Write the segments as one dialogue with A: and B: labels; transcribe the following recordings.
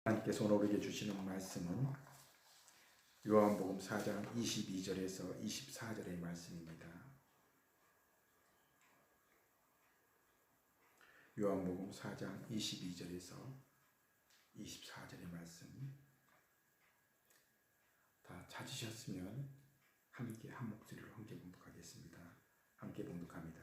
A: 하나님께서 오늘 우리에게 주시는 말씀은 요한복음 4장 22절에서 24절의 말씀입니다. 요한복음 4장 22절에서 24절의 말씀 다 찾으셨으면 함께 한 목소리로 함께 봉독하겠습니다. 함께 봉독합니다.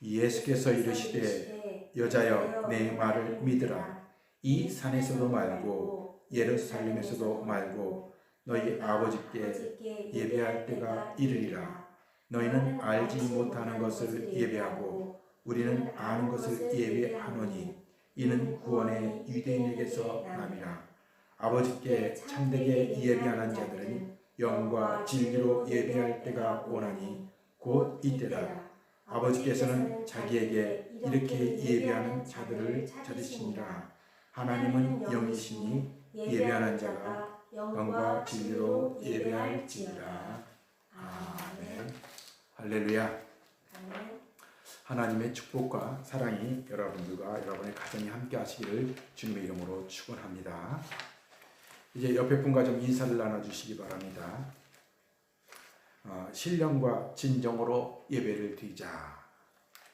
A: 예수께서 이르시되 여자여 내 말을 믿으라. 이 산에서도 말고 예루살렘에서도 말고 너희 아버지께 예배할 때가 이르리라. 너희는 알지 못하는 것을 예배하고 우리는 아는 것을 예배하노니 이는 구원의 유대인에게서 남이라. 아버지께 참되게 예배하는 자들은 영과 진리로 예배할 때가 오나니 곧 이때라. 아버지께서는 자기에게 이렇게 예배하는 자들을 찾으시니라. 하나님은 영이시니 예배하는 자가 영과 진리로 예배할지니라. 아멘. 할렐루야. 하나님의 축복과 사랑이 여러분들과 여러분의 가정이 함께 하시기를 주님의 이름으로 축원합니다. 이제 옆에 분과 좀 인사를 나눠주시기 바랍니다. 신령과 진정으로 예배를 드리자.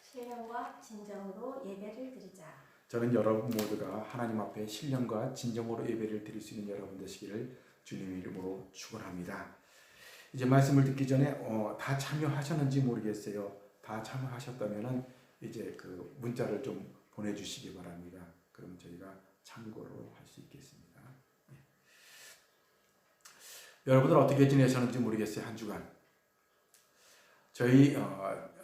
B: 신령과 진정으로 예배를 드리자.
A: 저는 여러분 모두가 하나님 앞에 신령과 진정으로 예배를 드릴 수 있는 여러분 되시기를 주님의 이름으로 축원합니다. 이제 말씀을 듣기 전에 다 참여하셨는지 모르겠어요. 다 참여하셨다면은 이제 그 문자를 좀 보내주시기 바랍니다. 그럼 저희가 참고로 할 수 있겠습니다. 네. 여러분들 어떻게 지내셨는지 모르겠어요. 한 주간 저희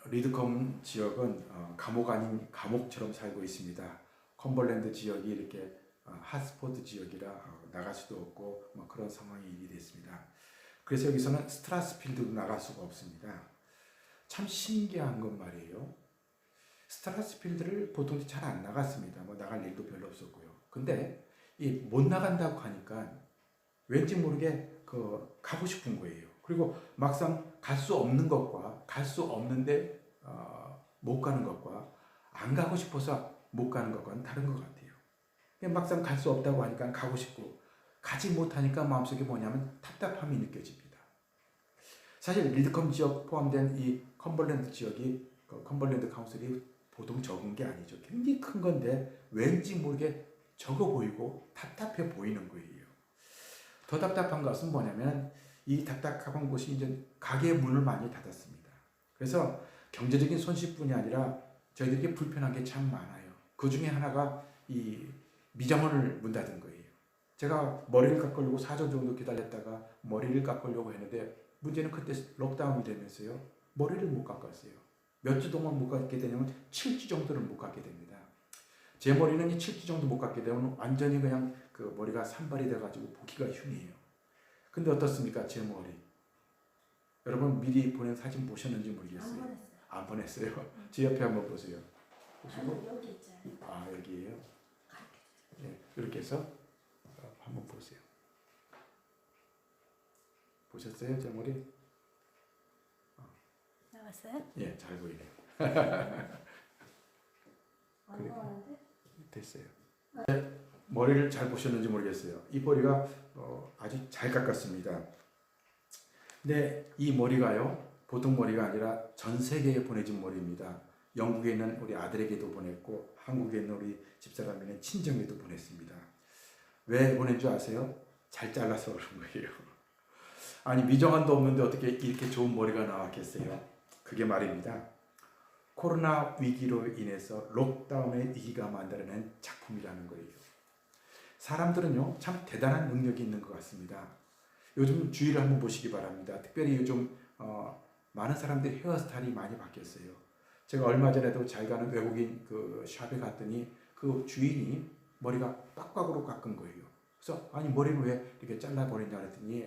A: 리드컴 지역은 감옥 아닌 감옥처럼 살고 있습니다. 컴벌랜드 지역이 이렇게 핫스포트 지역이라 나갈 수도 없고 그런 상황이 됐습니다. 그래서 여기서는 스트라스필드도 나갈 수가 없습니다. 참 신기한 건 말이에요. 스트라스필드를 보통 잘 안 나갔습니다. 나갈 일도 별로 없었고요. 근데 이 못 나간다고 하니까 왠지 모르게 가고 싶은 거예요. 그리고 막상 갈 수 없는 것과 갈 수 없는데 못 가는 것과 안 가고 싶어서 못 가는 것과는 다른 것 같아요. 막상 갈 수 없다고 하니까 가고 싶고 가지 못하니까 마음속에 뭐냐면 답답함이 느껴집니다. 사실 리드컴 지역 포함된 이 컴벌랜드 지역이 컴벌랜드 카운슬이 보통 적은 게 아니죠. 굉장히 큰 건데 왠지 모르게 적어 보이고 답답해 보이는 거예요. 더 답답한 것은 뭐냐면 이 답답한 곳이 이제 가게의 문을 많이 닫았습니다. 그래서 경제적인 손실뿐이 아니라 저희들에게 불편한 게 참 많아요. 그 중에 하나가 이 미장원을 문 닫은 거예요. 제가 머리를 깎으려고 4주 정도 기다렸다가 머리를 깎으려고 했는데 문제는 그때 록다운이 되면서요. 머리를 못 깎았어요. 몇 주 동안 못 깎게 되냐면 7주 정도는 못 깎게 됩니다. 제 머리는 7주 정도 못 깎게 되면 완전히 그냥 그 머리가 산발이 돼가지고 보기가 흉해요. 근데 어떻습니까? 제 머리. 여러분 미리 보낸 사진 보셨는지 모르겠어요. 안 보냈어요. 제 옆에 한번 보세요. 보시고.
B: 여기 있잖아요.
A: 여기에요. 네, 이렇게 해서 한번 보세요. 보셨어요? 제 머리?
B: 나왔어요?
A: 예, 잘 보이네요.
B: 안 나왔는데?
A: 됐어요. 머리를 잘 보셨는지 모르겠어요. 이 머리가 아주 잘 깎았습니다. 근데 이 머리가요, 보통 머리가 아니라 전 세계에 보내진 머리입니다. 영국에 있는 우리 아들에게도 보냈고 한국에 있는 우리 집사람이는 친정에도 보냈습니다. 왜 보낸 줄 아세요? 잘 잘라서 그런 거예요. 아니 미정한도 없는데 어떻게 이렇게 좋은 머리가 나왔겠어요? 그게 말입니다. 코로나 위기로 인해서 록다운의 위기가 만들어낸 작품이라는 거예요. 사람들은요 참 대단한 능력이 있는 것 같습니다. 요즘 주위를 한번 보시기 바랍니다. 특별히 요즘 많은 사람들이 헤어스타일이 많이 바뀌었어요. 제가 얼마 전에도 잘 가는 외국인 그 샵에 갔더니 그 주인이 머리가 빡빡으로 깎은 거예요. 그래서 아니 머리를 왜 이렇게 잘라버리냐 그랬더니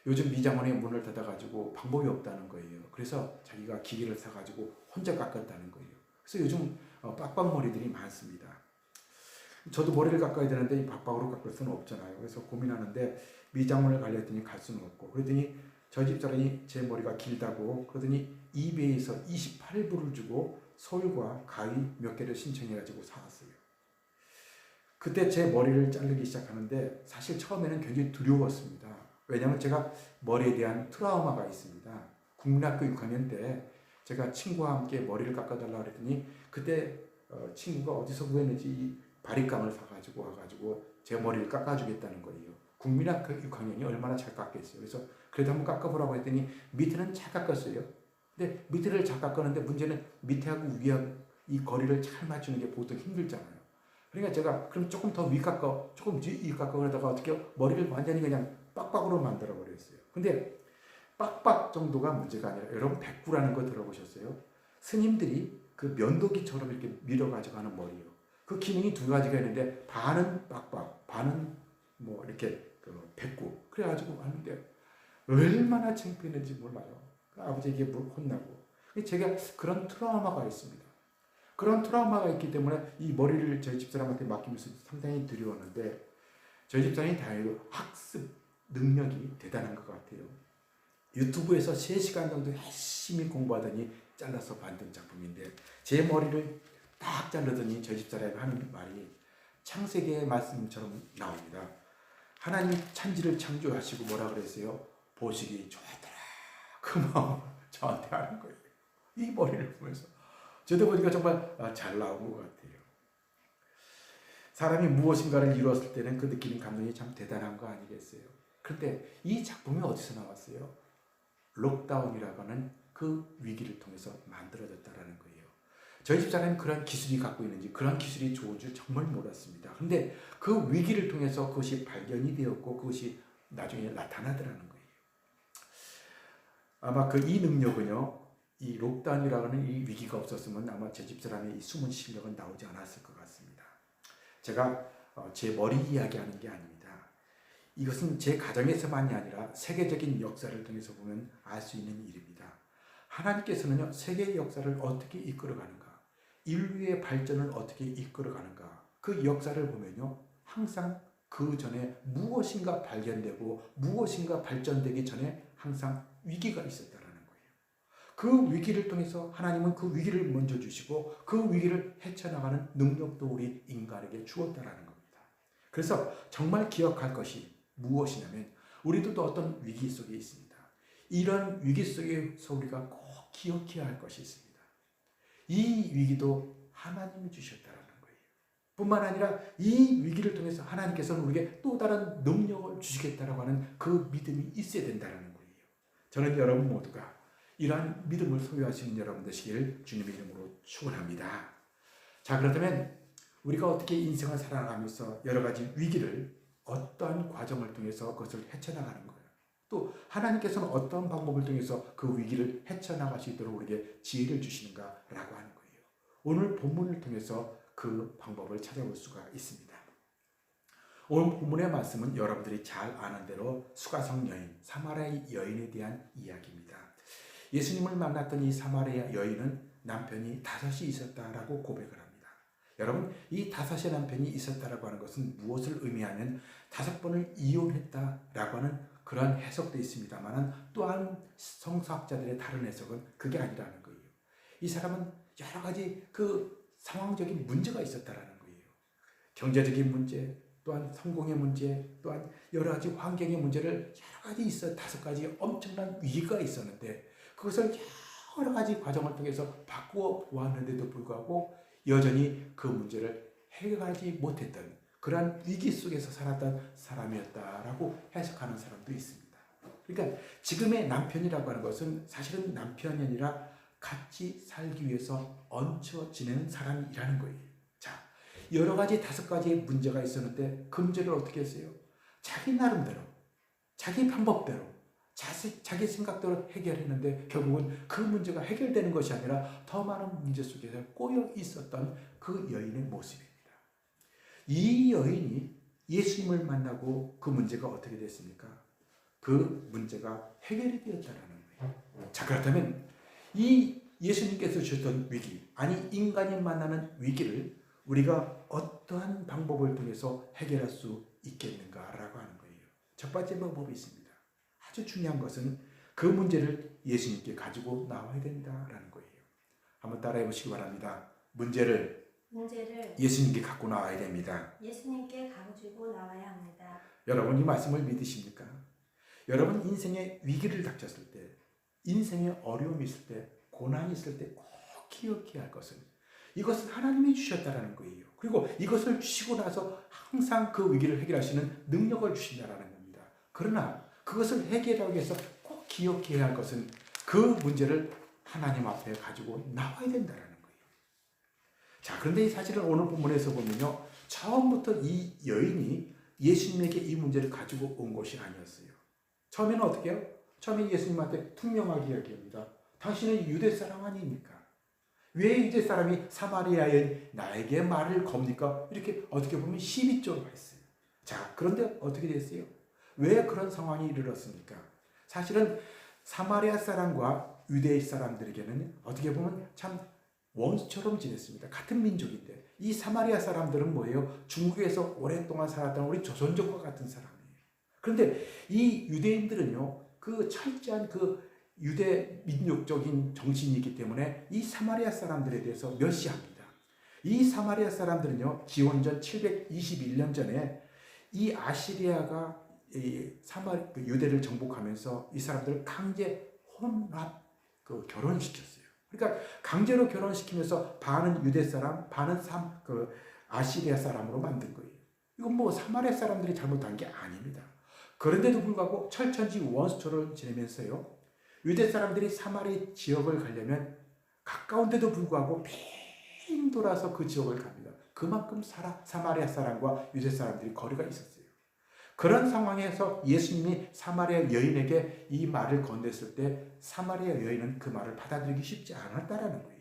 A: 요즘 미장원에 문을 닫아가지고 방법이 없다는 거예요. 그래서 자기가 기계를 사가지고 혼자 깎았다는 거예요. 그래서 요즘 빡빡머리들이 많습니다. 저도 머리를 깎아야 되는데 이 빡빡으로 깎을 수는 없잖아요. 그래서 고민하는데 미장원을 가려 했더니 갈 수는 없고 그랬더니 저희 집사람이 제 머리가 길다고 그러더니 이베이에서 28불을 주고 솔과 가위 몇 개를 신청해가지고 사왔어요. 그 그때 제 머리를 자르기 시작하는데 사실 처음에는 굉장히 두려웠습니다. 왜냐하면 제가 머리에 대한 트라우마가 있습니다. 국민학교 6학년 때 제가 친구와 함께 머리를 깎아달라고 그랬더니 그때 친구가 어디서 구했는지 이 바리깡을 사가지고 와가지고 제 머리를 깎아주겠다는 거예요. 국민학교 6학년이 얼마나 잘 깎겠어요. 그래서 그래도 한번 깎아보라고 했더니 밑에는 잘 깎았어요. 근데 밑에를 잘 깎았는데 문제는 밑에하고 위하고 이 거리를 잘 맞추는 게 보통 힘들잖아요. 그러니까 제가 그럼 조금 더 위 깎아, 조금 뒤 깎아 그러다가 어떻게 머리를 완전히 그냥 빡빡으로 만들어 버렸어요. 근데 빡빡 정도가 문제가 아니라 여러분 백구라는 거 들어보셨어요? 스님들이 그 면도기처럼 이렇게 밀어 가져가는 머리요. 그 기능이 두 가지가 있는데 반은 빡빡, 반은 뭐 이렇게 그 백구. 그래가지고 하는데 얼마나 창피했는지 몰라요. 그 아버지에게 혼나고. 제가 그런 트라우마가 있습니다. 그런 트라우마가 있기 때문에 이 머리를 저희 집사람한테 맡기면서 상당히 두려웠는데 저희 집사람이 다행히도 학습 능력이 대단한 것 같아요. 유튜브에서 3시간 정도 열심히 공부하더니 잘라서 만든 작품인데 제 머리를 딱 자르더니 저희 집사람이 하는 말이 창세기의 말씀처럼 나옵니다. 하나님 천지를 창조하시고 뭐라 그랬어요? 보시기 좋았더라. 그 마음을 저한테 하는 거예요. 이 머리를 보면서. 저도 보니까 정말 잘 나온 것 같아요. 사람이 무엇인가를 이루었을 때는 그 느끼는 감동이 참 대단한 거 아니겠어요? 그런데 이 작품이 어디서 나왔어요? 록다운이라고 하는 그 위기를 통해서 만들어졌다는 거예요. 저희 집사람은 그런 기술이 갖고 있는지 그런 기술이 좋은 줄 정말 몰랐습니다. 근데 그 위기를 통해서 그것이 발견이 되었고 그것이 나중에 나타나더라는 거예요. 아마 그 이 능력은요, 이 록다운이라고 하는 이 위기가 없었으면 아마 제 집사람의 이 숨은 실력은 나오지 않았을 것 같습니다. 제가 제 머리 이야기하는 게 아닙니다. 이것은 제 가정에서만이 아니라 세계적인 역사를 통해서 보면 알 수 있는 일입니다. 하나님께서는요, 세계의 역사를 어떻게 이끌어가는가, 인류의 발전을 어떻게 이끌어가는가, 그 역사를 보면요, 항상 그 전에 무엇인가 발견되고 무엇인가 발전되기 전에 항상 위기가 있었다라는 거예요. 그 위기를 통해서 하나님은 그 위기를 먼저 주시고 그 위기를 헤쳐나가는 능력도 우리 인간에게 주었다라는 겁니다. 그래서 정말 기억할 것이 무엇이냐면 우리도 또 어떤 위기 속에 있습니다. 이런 위기 속에서 우리가 꼭 기억해야 할 것이 있습니다. 이 위기도 하나님이 주셨다라는 거예요. 뿐만 아니라 이 위기를 통해서 하나님께서는 우리에게 또 다른 능력을 주시겠다라고 하는 그 믿음이 있어야 된다는 거예요. 저는 여러분 모두가 이러한 믿음을 소유하시는 여러분 되시길 주님의 이름으로 축원합니다. 자, 그렇다면 우리가 어떻게 인생을 살아가면서 여러 가지 위기를 어떠한 과정을 통해서 그것을 헤쳐나가는 거예요. 또 하나님께서는 어떤 방법을 통해서 그 위기를 헤쳐나갈 수 있도록 우리에게 지혜를 주시는가라고 하는 거예요. 오늘 본문을 통해서 그 방법을 찾아볼 수가 있습니다. 오늘 본문의 말씀은 여러분들이 잘 아는 대로 수가성 여인, 사마리아 여인에 대한 이야기입니다. 예수님을 만났던 이 사마리아 여인은 남편이 5이 있었다라고 고백을 합니다. 여러분, 이 5의 남편이 있었다라고 하는 것은 무엇을 의미하면 5번을 이혼했다라고 하는 그런 해석도 있습니다만 또한 성서학자들의 다른 해석은 그게 아니라는 거예요. 이 사람은 여러 가지 그 상황적인 문제가 있었다라는 거예요. 경제적인 문제, 또한 성공의 문제, 또한 여러 가지 환경의 문제를 여러 가지 5가지 엄청난 위기가 있었는데 그것을 여러 가지 과정을 통해서 바꾸어 보았는데도 불구하고 여전히 그 문제를 해결하지 못했던 그러한 위기 속에서 살았던 사람이었다라고 해석하는 사람도 있습니다. 그러니까 지금의 남편이라고 하는 것은 사실은 남편이 아니라 같이 살기 위해서 얹혀 지내는 사람이라는 거예요. 자, 여러 가지 5가지의 문제가 있었는데 그 문제를 어떻게 했어요? 자기 나름대로, 자기 방법대로, 자기 생각대로 해결했는데 결국은 그 문제가 해결되는 것이 아니라 더 많은 문제 속에서 꼬여 있었던 그 여인의 모습입니다. 이 여인이 예수님을 만나고 그 문제가 어떻게 됐습니까? 그 문제가 해결이 되었다는 거예요. 자, 그렇다면 이 예수님께서 주셨던 위기, 아니 인간이 만나는 위기를 우리가 어떠한 방법을 통해서 해결할 수 있겠는가라고 하는 거예요. 첫 번째 방법이 있습니다. 아주 중요한 것은 그 문제를 예수님께 가지고 나와야 된다라는 거예요. 한번 따라해 보시기 바랍니다. 문제를
B: 문제를
A: 예수님께 갖고 나와야 됩니다.
B: 예수님께 가지고 나와야 합니다.
A: 여러분 이 말씀을 믿으십니까? 여러분 인생의 위기를 닥쳤을 때, 인생의 어려움이 있을 때, 고난이 있을 때 꼭 기억해야 할 것은 이것은 하나님이 주셨다라는 거예요. 그리고 이것을 주시고 나서 항상 그 위기를 해결하시는 능력을 주신다라는 겁니다. 그러나 그것을 해결하기 위해서 꼭 기억해야 할 것은 그 문제를 하나님 앞에 가지고 나와야 된다라는 거예요. 자, 그런데 이 사실은 오늘 본문에서 보면요, 처음부터 이 여인이 예수님에게 이 문제를 가지고 온 것이 아니었어요. 처음에는 어떻게 해요? 처음에 예수님한테 투명하게 이야기합니다. 당신은 유대 사람 아닙니까? 왜 유대 사람이 사마리아에 나에게 말을 겁니까? 이렇게 어떻게 보면 시비적으로 했어요. 자, 그런데 어떻게 됐어요? 왜 그런 상황이 이르렀습니까? 사실은 사마리아 사람과 유대 사람들에게는 어떻게 보면 참 원수처럼 지냈습니다. 같은 민족인데 이 사마리아 사람들은 뭐예요? 중국에서 오랫동안 살았던 우리 조선족과 같은 사람이에요. 그런데 이 유대인들은요, 그 철저한 그 유대 민족적인 정신이기 때문에 이 사마리아 사람들에 대해서 멸시합니다. 이 사마리아 사람들은요, 기원전 721년 전에 이 아시리아가 유대를 정복하면서 이 사람들을 강제 혼합 결혼시켰어요. 그러니까 강제로 결혼시키면서 반은 유대 사람, 반은 아시리아 사람으로 만든 거예요. 이건 뭐 사마리아 사람들이 잘못한 게 아닙니다. 그런데도 불구하고 철천지 원수처럼 지내면서요, 유대 사람들이 사마리 지역을 가려면 가까운데도 불구하고 빙 돌아서 그 지역을 갑니다. 그만큼 사마리아 사람과 유대 사람들이 거리가 있었어요. 그런 상황에서 예수님이 사마리아 여인에게 이 말을 건넸을 때 사마리아 여인은 그 말을 받아들이기 쉽지 않았다라는 거예요.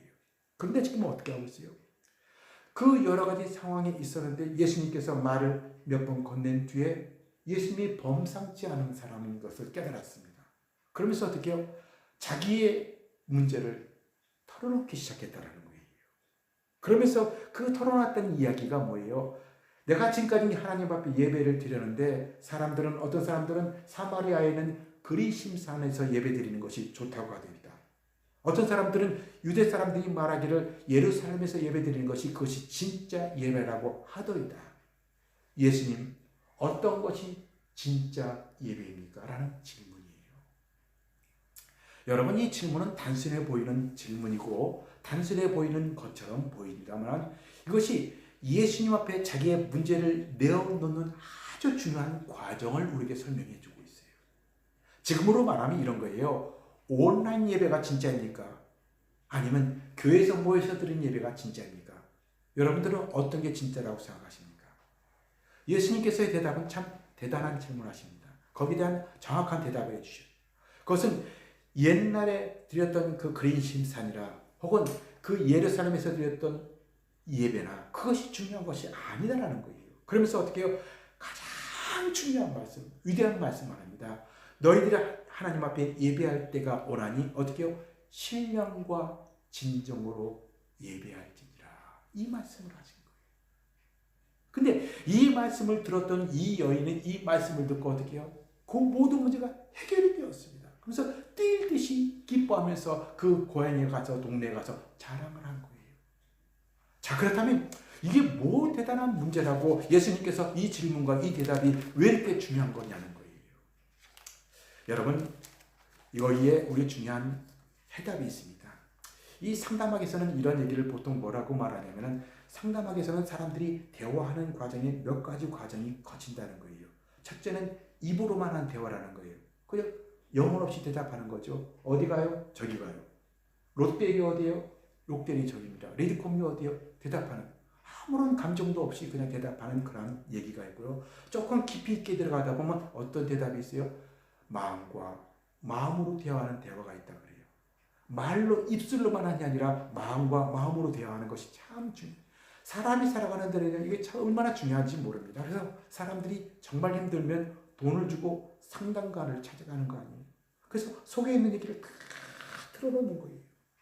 A: 그런데 지금 어떻게 하고 있어요? 그 여러 가지 상황이 있었는데 예수님께서 말을 몇 번 건넨 뒤에 예수님이 범상치 않은 사람인 것을 깨달았습니다. 그러면서 어떻게 해요? 자기의 문제를 털어놓기 시작했다라는 거예요. 그러면서 그 털어놨던 이야기가 뭐예요? 내가 지금까지 하나님 앞에 예배를 드렸는데 어떤 사람들은 사마리아에는 그리심산에서 예배 드리는 것이 좋다고 하답니다. 어떤 사람들은 유대 사람들이 말하기를 예루살렘에서 예배 드리는 것이 그것이 진짜 예배라고 하더이다. 예수님, 어떤 것이 진짜 예배입니까? 라는 질문이에요. 여러분, 이 질문은 단순해 보이는 질문이고 단순해 보이는 것처럼 보입니다만 이것이 예수님 앞에 자기의 문제를 내어놓는 아주 중요한 과정을 우리에게 설명해 주고 있어요. 지금으로 말하면 이런 거예요. 온라인 예배가 진짜입니까? 아니면 교회에서 모여서 드린 예배가 진짜입니까? 여러분들은 어떤 게 진짜라고 생각하십니까? 예수님께서의 대답은 참 대단한 질문하십니다. 거기에 대한 정확한 대답을 해주셔요. 그것은 옛날에 드렸던 그 그리심산이라 혹은 그 예루살렘에서 드렸던 예배나 그것이 중요한 것이 아니다라는 거예요. 그러면서 어떻게 해요? 가장 중요한 말씀, 위대한 말씀을 합니다. 너희들이 하나님 앞에 예배할 때가 오나니 어떻게 해요? 신령과 진정으로 예배할지니라. 이 말씀을 하신 거예요. 근데 이 말씀을 들었던 이 여인은 이 말씀을 듣고 어떻게 해요? 그 모든 문제가 해결이 되었습니다. 그래서 뛸 듯이 기뻐하면서 그 고향에 가서 동네에 가서 자랑을 한 거예요. 자, 그렇다면 이게 뭐 대단한 문제라고 예수님께서 이 질문과 이 대답이 왜 이렇게 중요한 거냐는 거예요. 여러분, 이거에 우리 중요한 해답이 있습니다. 이 상담학에서는 이런 얘기를 보통 뭐라고 말하냐면은 상담학에서는 사람들이 대화하는 과정에 몇 가지 과정이 거친다는 거예요. 첫째는 입으로만 한 대화라는 거예요. 그냥 영혼 없이 대답하는 거죠. 어디 가요? 저기 가요. 롯데리 어디예요? 롯데리 저기입니다. 레디콤이 어디요? 대답하는, 아무런 감정도 없이 그냥 대답하는 그런 얘기가 있고요. 조금 깊이 있게 들어가다 보면 어떤 대답이 있어요? 마음으로 대화하는 대화가 있다 그래요. 말로 입술로만 하는 게 아니라 마음과 마음으로 대화하는 것이 참 중요해요. 사람이 살아가는 데는 이게 참 얼마나 중요한지 모릅니다. 그래서 사람들이 정말 힘들면 돈을 주고 상담가를 찾아가는 거 아니에요. 그래서 속에 있는 얘기를 다 틀어놓는 거예요.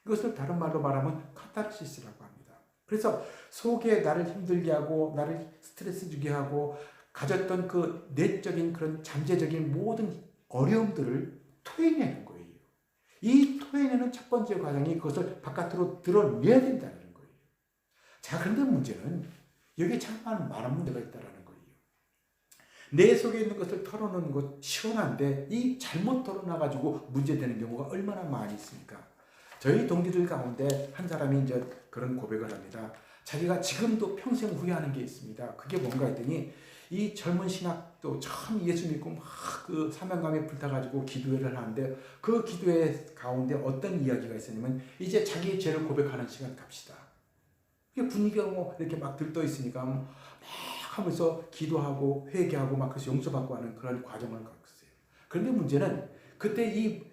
A: 이것을 다른 말로 말하면 카타르시스라고 합니다. 그래서 속에 나를 힘들게 하고 나를 스트레스 주게 하고 가졌던 그 내적인 그런 잠재적인 모든 어려움들을 토해내는 거예요. 이 토해내는 첫 번째 과정이 그것을 바깥으로 드러내야 된다는 거예요. 자, 그런데 문제는 여기에 참 많은 문제가 있다는 거예요. 내 속에 있는 것을 털어놓는 것 시원한데 이 잘못 털어놔가지고 문제되는 경우가 얼마나 많이 있습니까? 저희 동기들 가운데 한 사람이 이제 그런 고백을 합니다. 자기가 지금도 평생 후회하는 게 있습니다. 그게 뭔가 했더니 이 젊은 신학도 참 예수 믿고 막 그 사명감에 불타가지고 기도회를 하는데 그 기도회 가운데 어떤 이야기가 있었냐면 이제 자기의 죄를 고백하는 시간 갑시다. 이게 분위기가 뭐 이렇게 막 들떠 있으니까 막 하면서 기도하고 회개하고 막 그래서 용서받고 하는 그런 과정을 갖고 있어요. 그런데 문제는 그때 이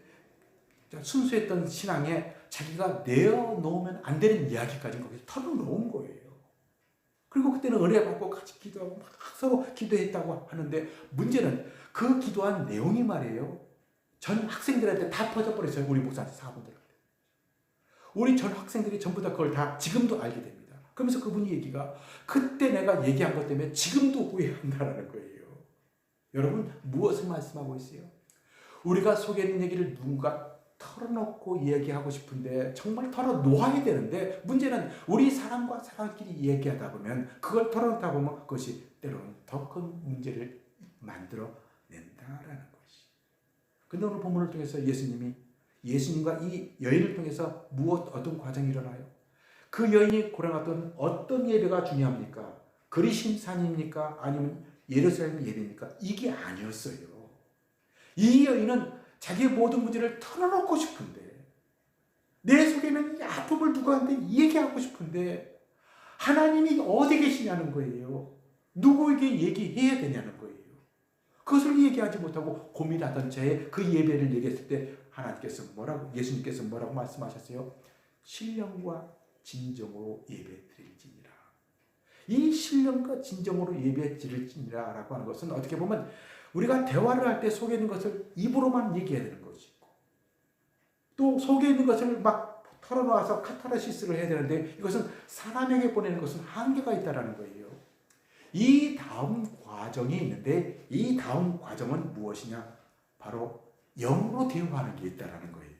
A: 순수했던 신앙에 자기가 내어놓으면 안 되는 이야기까지 거기서 털어놓은 거예요. 그리고 그때는 은혜 받고 같이 기도하고 막 서로 기도했다고 하는데 문제는 그 기도한 내용이 말이에요. 전 학생들한테 다 퍼져버렸어요. 우리 목사한테 사분들한테. 우리 전 학생들이 전부 다 그걸 다 지금도 알게 됩니다. 그러면서 그분이 얘기가 그때 내가 얘기한 것 때문에 지금도 후회한다라는 거예요. 여러분 무엇을 말씀하고 있어요? 우리가 속에 있는 얘기를 누군가 털어놓고 이야기하고 싶은데 정말 털어놓아야 되는데 문제는 우리 사람과 사람끼리 얘기하다 보면 그걸 털어놓다 보면 그것이 때로는 더 큰 문제를 만들어낸다라는 것이. 근데 오늘 본문을 통해서 예수님과 이 여인을 통해서 어떤 과정이 일어나요? 그 여인이 고려놨던 어떤 예배가 중요합니까? 그리심산입니까? 아니면 예루살렘 예배입니까? 이게 아니었어요. 이 여인은 자기의 모든 문제를 털어놓고 싶은데 내 속에는 이 아픔을 누구한테 얘기하고 싶은데 하나님이 어디 계시냐는 거예요. 누구에게 얘기해야 되냐는 거예요. 그것을 얘기하지 못하고 고민하던 채에 그 예배를 얘기했을 때 예수님께서 뭐라고 말씀하셨어요? 신령과 진정으로 예배 드릴지니라. 이 신령과 진정으로 예배 드릴지니라 라고 하는 것은 어떻게 보면 우리가 대화를 할 때 속에 있는 것을 입으로만 얘기해야 되는 것이 있고 또 속에 있는 것을 막 털어놓아서 카타르시스를 해야 되는데 이것은 사람에게 보내는 것은 한계가 있다는 거예요. 이 다음 과정이 있는데 이 다음 과정은 무엇이냐? 바로 영으로 대화하는 게 있다는 거예요.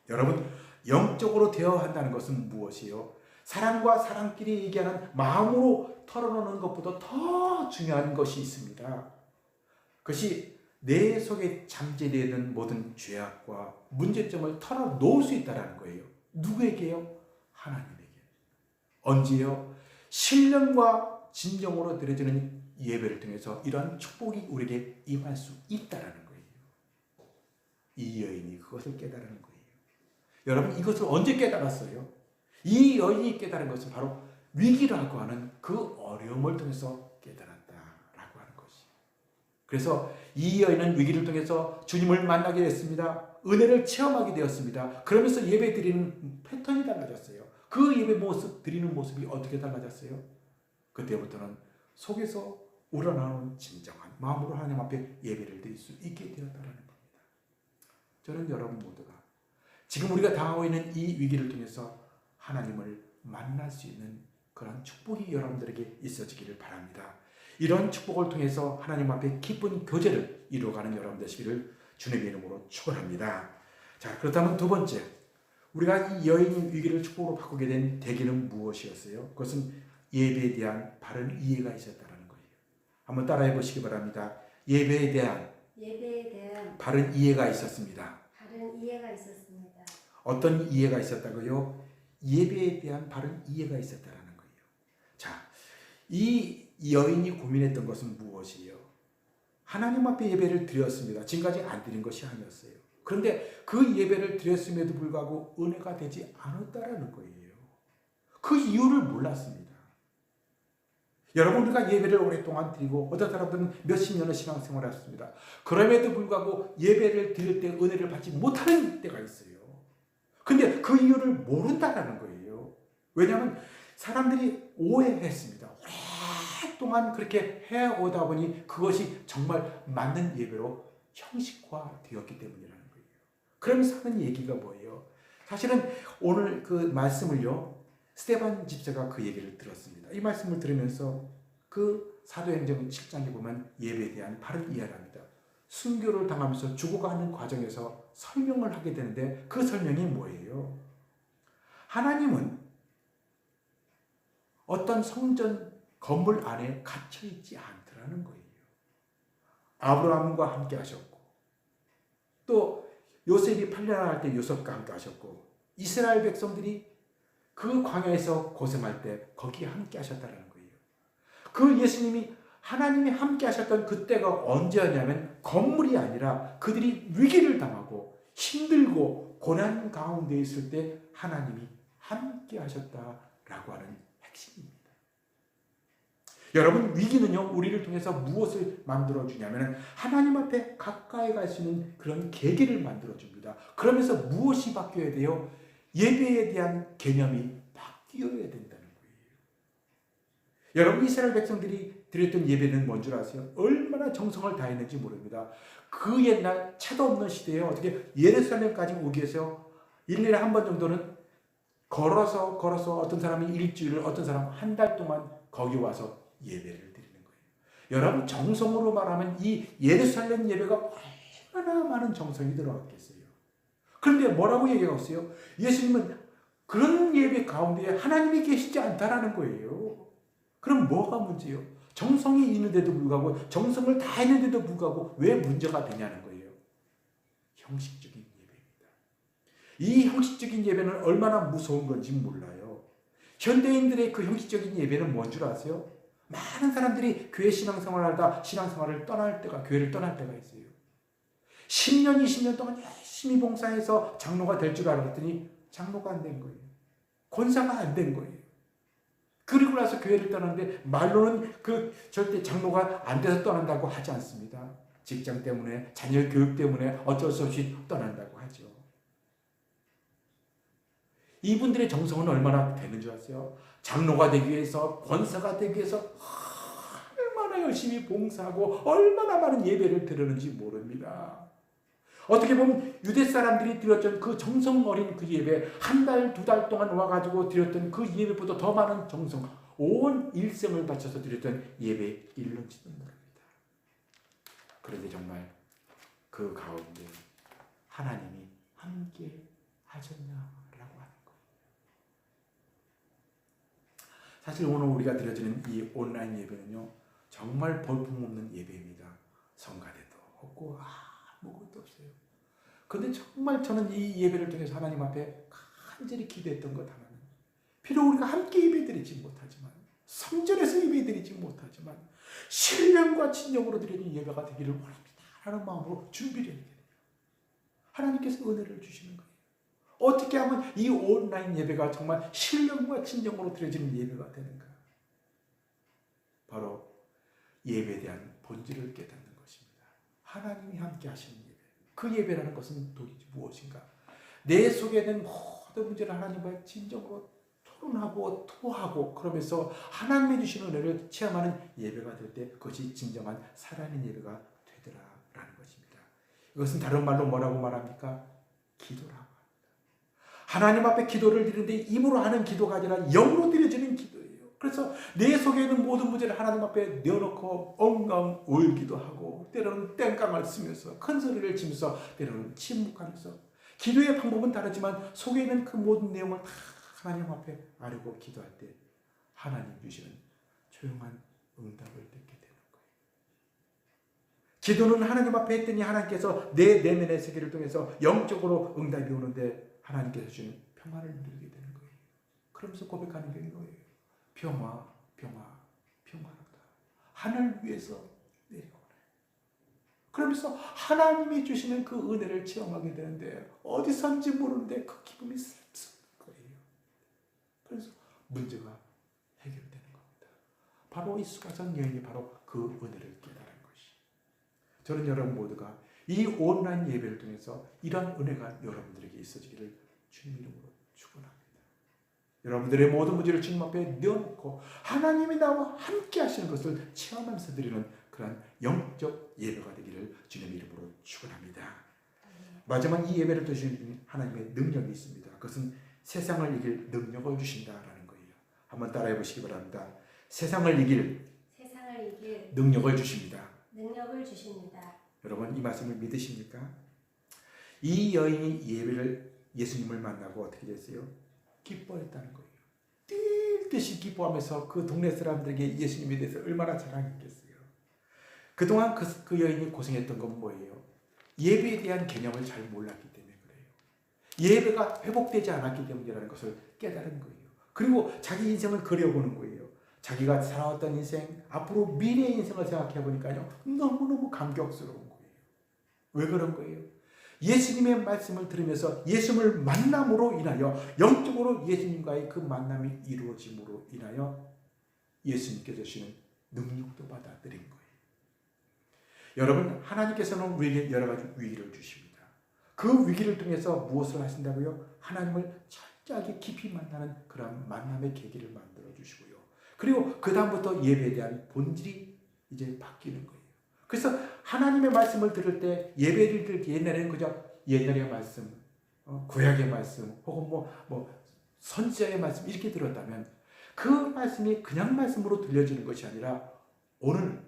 A: 여러분 영적으로 대화한다는 것은 무엇이에요? 사람과 사람끼리 얘기하는 마음으로 털어놓는 것보다 더 중요한 것이 있습니다. 그것이 내 속에 잠재되어 있는 모든 죄악과 문제점을 털어놓을 수 있다는 거예요. 누구에게요? 하나님에게. 언제요? 신령과 진정으로 드려지는 예배를 통해서 이러한 축복이 우리에게 임할 수 있다는 거예요. 이 여인이 그것을 깨달은 거예요. 여러분 이것을 언제 깨달았어요? 이 여인이 깨달은 것은 바로 위기라고 하는 그 어려움을 통해서 깨달았다라고 하는 것이. 그래서 이 여인은 위기를 통해서 주님을 만나게 됐습니다. 은혜를 체험하게 되었습니다. 그러면서 예배 드리는 패턴이 달라졌어요. 그 예배 드리는 모습이 어떻게 달라졌어요? 그때부터는 속에서 우러나오는 진정한 마음으로 하나님 앞에 예배를 드릴 수 있게 되었다는 겁니다. 저는 여러분 모두가 지금 우리가 당하고 있는 이 위기를 통해서 하나님을 만날 수 있는 그런 축복이 여러분들에게 있어지기를 바랍니다. 이런 축복을 통해서 하나님 앞에 기쁜 교제를 이루어가는 여러분 되시기를 주님의 이름으로 축원합니다. 자, 그렇다면 두 번째, 우리가 이 여인의 위기를 축복으로 바꾸게 된 계기는 무엇이었어요? 그것은 예배에 대한 바른 이해가 있었다는 거예요. 한번 따라해 보시기 바랍니다. 예배에 대한 바른 이해가 있었습니다.
B: 바른 이해가 있었습니다.
A: 어떤 이해가 있었다고요? 예배에 대한 바른 이해가 있었다는 거예요. 자, 이 여인이 고민했던 것은 무엇이에요? 하나님 앞에 예배를 드렸습니다. 지금까지 안 드린 것이 아니었어요. 그런데 그 예배를 드렸음에도 불구하고 은혜가 되지 않았다라는 거예요. 그 이유를 몰랐습니다. 여러분 우리가 예배를 오랫동안 드리고 어떤 사람들은 몇십 년의 신앙생활을 했습니다. 그럼에도 불구하고 예배를 드릴 때 은혜를 받지 못하는 때가 있어요. 근데 그 이유를 모른다라는 거예요. 왜냐하면 사람들이 오해했습니다. 오랫동안 그렇게 해오다 보니 그것이 정말 맞는 예배로 형식화되었기 때문이라는 거예요. 그러면서 하는 얘기가 뭐예요? 사실은 오늘 그 말씀을요, 스데반 집사가 그 얘기를 들었습니다. 이 말씀을 들으면서 그 사도행전 7장에 보면 예배에 대한 바른 이해를 합니다. 순교를 당하면서 죽어가는 과정에서 설명을 하게 되는데 그 설명이 뭐예요? 하나님은 어떤 성전 건물 안에 갇혀 있지 않더라는 거예요. 아브라함과 함께 하셨고, 또 요셉이 팔려나갈 때 요셉과 함께 하셨고, 이스라엘 백성들이 그 광야에서 고생할 때 거기에 함께 하셨다는 거예요. 그 예수님이 하나님이 함께 하셨던 그때가 언제였냐면 건물이 아니라 그들이 위기를 당하고 힘들고 고난 가운데 있을 때 하나님이 함께 하셨다라고 하는 핵심입니다. 여러분, 위기는요, 우리를 통해서 무엇을 만들어주냐면 하나님 앞에 가까이 갈 수 있는 그런 계기를 만들어줍니다. 그러면서 무엇이 바뀌어야 돼요? 예배에 대한 개념이 바뀌어야 된다는 거예요. 여러분, 이스라엘 백성들이 드렸던 예배는 뭔 줄 아세요? 얼마나 정성을 다했는지 모릅니다. 그 옛날 차도 없는 시대에 어떻게 예루살렘까지 오기 위해서 1년에 한 번 정도는 걸어서 어떤 사람이 일주일, 어떤 사람 한 달 동안 거기 와서 예배를 드리는 거예요. 여러분, 정성으로 말하면 이 예루살렘 예배가 얼마나 많은 정성이 들어갔겠어요. 그런데 뭐라고 얘기하고 있어요? 예수님은 그런 예배 가운데 하나님이 계시지 않다라는 거예요. 그럼 뭐가 문제예요? 정성이 있는데도 불구하고, 정성을 다 했는데도 불구하고 왜 문제가 되냐는 거예요. 형식적인 예배입니다. 이 형식적인 예배는 얼마나 무서운 건지 몰라요. 현대인들의 그 형식적인 예배는 뭔 줄 아세요? 많은 사람들이 교회 신앙생활을 하다 신앙생활을 떠날 때가, 교회를 떠날 때가 있어요. 10년, 20년 동안 열심히 봉사해서 장로가 될 줄 알았더니 장로가 안 된 거예요. 권사가 안 된 거예요. 그리고 나서 교회를 떠났는데 말로는 그 절대 장로가 안 돼서 떠난다고 하지 않습니다. 직장 때문에, 자녀 교육 때문에 어쩔 수 없이 떠난다고 하죠. 이분들의 정성은 얼마나 되는 줄 아세요? 장로가 되기 위해서, 권사가 되기 위해서 얼마나 열심히 봉사하고 얼마나 많은 예배를 드리는지 모릅니다. 어떻게 보면 유대 사람들이 드렸던 그 정성 어린 그 예배, 한 달, 두 달 동안 와가지고 드렸던 그 예배보다 더 많은 정성, 온 일생을 바쳐서 드렸던 예배에 이르는지도 모릅니다. 그런데 정말 그 가운데 하나님이 함께 하셨나라고 하는 거예요. 사실 오늘 우리가 드려지는 이 온라인 예배는요, 정말 볼품없는 예배입니다. 성가대도 없고 아무것도 없어요. 그런데 정말 저는 이 예배를 통해서 하나님 앞에 간절히 기도했던 것 하나는, 비록 우리가 함께 예배드리지 못하지만, 성전에서 예배드리지 못하지만 신령과 진정으로 드리는 예배가 되기를 원합니다 라는 마음으로 준비를 해야 돼요. 하나님께서 은혜를 주시는 거예요. 어떻게 하면 이 온라인 예배가 정말 신령과 진정으로 드려지는 예배가 되는가? 바로 예배에 대한 본질을 깨닫는 것입니다. 하나님이 함께 하시는 예배. 그 예배라는 것은 도대체 무엇인가? 내 속에 있는 모든 문제를 하나님과 진정으로 토론하고 토하고, 그러면서 하나님이 주시는 은혜를 체험하는 예배가 될 때 그것이 진정한 살아있는 예배가 되더라라는 것입니다. 이것은 다른 말로 뭐라고 말합니까? 기도라고 합니다. 하나님 앞에 기도를 드리는데 입으로 하는 기도가 아니라 영으로 드려지는 기도예요. 그래서 내 속에 있는 모든 문제를 하나님 앞에 내어놓고 엉엉 울기도 하고, 때로는 땡깡을 쓰면서 큰 소리를 치면서, 때로는 침묵하면서, 기도의 방법은 다르지만 속에 있는 그 모든 내용을 다 하나님 앞에 아뢰고 기도할 때 하나님 주시는 조용한 응답을 듣게 되는 거예요. 기도는 하나님 앞에 했더니 하나님께서 내 내면의 세계를 통해서 영적으로 응답이 오는데 하나님께서 주시는 평화를 누리게 되는 거예요. 그러면서 고백하는 게 이거예요. 평화, 평화, 평화롭다. 하늘 위에서 내려오네. 그러면서 하나님이 주시는 그 은혜를 체험하게 되는데 어디선지 모르는데 그 기쁨이 샘솟는 거예요. 그래서 문제가 해결되는 겁니다. 바로 이 수가성 여인이 바로 그 은혜를 깨달은 것이. 저는 여러분 모두가 이 온라인 예배를 통해서 이런 은혜가 여러분들에게 있어지기를 주님 이름으로 축원합니다. 여러분들의 모든 문제를 주님 앞에 내어놓고 하나님이 나와 함께 하시는 것을 체험하면서 드리는 그런 영적 예배가 되기를 주님 이름으로 축원합니다. 마지막 이 예배를 드시는 하나님의 능력이 있습니다. 그것은 세상을 이길 능력을 주신다라는 거예요. 한번 따라해 보시기 바랍니다. 세상을 이길 능력을 주십니다.
B: 능력을 주십니다.
A: 여러분, 이 말씀을 믿으십니까? 이 여인이 예수님을 만나고 어떻게 됐어요? 기뻐했다는 거예요. 뛸 듯이 기뻐하면서 그 동네 사람들에게 예수님에 대해서 얼마나 자랑했겠어요. 그동안 그 여인이 고생했던 건 뭐예요? 예배에 대한 개념을 잘 몰랐기 때문에 그래요. 예배가 회복되지 않았기 때문이라는 것을 깨달은 거예요. 그리고 자기 인생을 그려보는 거예요. 자기가 살아왔던 인생, 앞으로 미래의 인생을 생각해 보니까요, 너무너무 감격스러운 거예요. 왜 그런 거예요? 예수님의 말씀을 들으면서 예수님을 만남으로 인하여 영적으로 예수님과의 그 만남이 이루어짐으로 인하여 예수님께서 주시는 능력도 받아들인 거예요. 여러분, 하나님께서는 우리에게 여러 가지 위기를 주십니다. 그 위기를 통해서 무엇을 하신다고요? 하나님을 철저하게 깊이 만나는 그런 만남의 계기를 만들어 주시고요. 그리고 그 다음부터 예배에 대한 본질이 이제 바뀌는 거예요. 그래서 하나님의 말씀을 들을 때 예배를 들을 때 옛날에는 그저 옛날의 말씀, 구약의 말씀, 혹은 선지자의 말씀 이렇게 들었다면 그 말씀이 그냥 말씀으로 들려지는 것이 아니라 오늘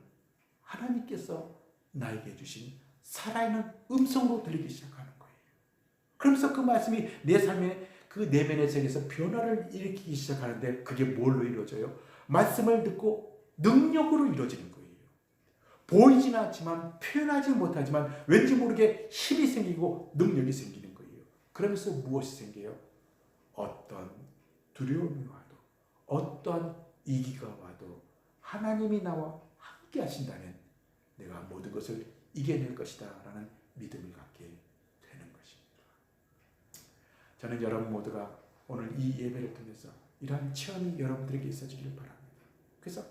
A: 하나님께서 나에게 주신 살아있는 음성으로 들리기 시작하는 거예요. 그러면서 그 말씀이 내 삶의 그 내면의 세계에서 변화를 일으키기 시작하는데 그게 뭘로 이루어져요? 말씀을 듣고 능력으로 이루어지는 거예요. 보이지는 않지만 표현하지 못하지만 왠지 모르게 힘이 생기고 능력이 생기는 거예요. 그러면서 무엇이 생겨요? 어떤 두려움이 와도 어떠한 위기가 와도 하나님이 나와 함께 하신다면 내가 모든 것을 이겨낼 것이다 라는 믿음을 갖게 되는 것입니다. 저는 여러분 모두가 오늘 이 예배를 통해서 이러한 체험이 여러분들에게 있어지기를 바랍니다. 그래서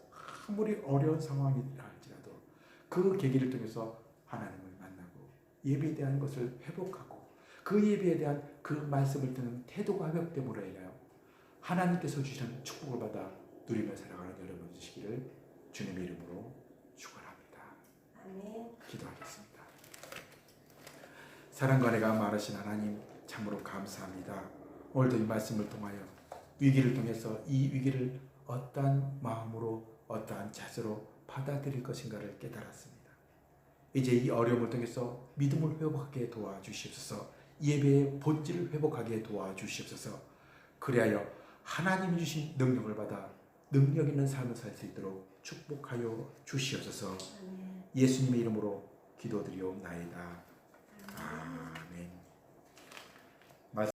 A: 아무리 어려운 상황이라 할지라도 그 계기를 통해서 하나님을 만나고 예배에 대한 것을 회복하고 그 예배에 대한 그 말씀을 듣는 태도가 회복됨으로 인하여 하나님께서 주시는 축복을 받아 누리며 살아가는 여러분 되시기를 주님의 이름으로 축원합니다.
B: 아멘.
A: 기도하겠습니다. 사랑과 은혜가 많으신 하나님 참으로 감사합니다. 오늘도 이 말씀을 통하여 위기를 통해서 이 위기를 어떠한 마음으로 어떠한 자세로 받아들일 것인가를 깨달았습니다. 이제 이 어려움을 통해서 믿음을 회복하게 도와주시옵소서. 예배의 본질을 회복하게 도와주시옵소서. 그리하여 하나님이 주신 능력을 받아 능력 있는 삶을 살 수 있도록 축복하여 주시옵소서.
B: 아멘.
A: 예수님의 이름으로 기도드리옵나이다. 아멘.